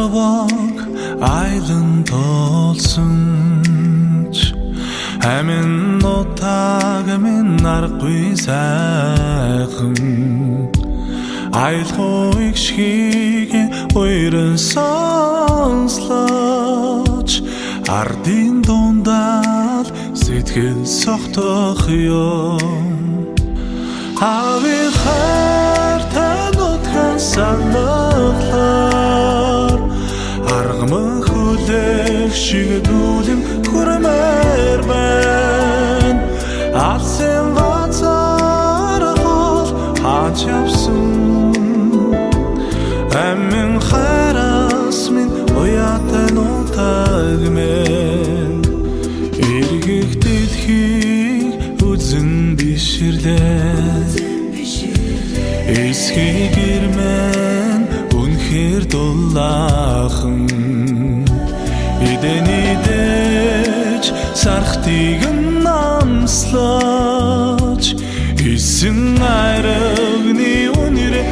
Сарваг айлан толсонч амин нутаг амин аргагүй сайхан айлхойг шигээ уйран сонслооч ардын дундал сэтгэл сохтох юм ави хартанутхан санахлаар аргаман хүлээх шиг дүүлэн хүрмээр байна алсын бацаар хол хаач явсан амин хайраас минь уятан утаг мен эргэх дэлхийг үзэн биширлээ эсхий гэрмэн үнэхээр дулаахан идэнидэж сархтыг намслаач эсэн айрагны үнэрэ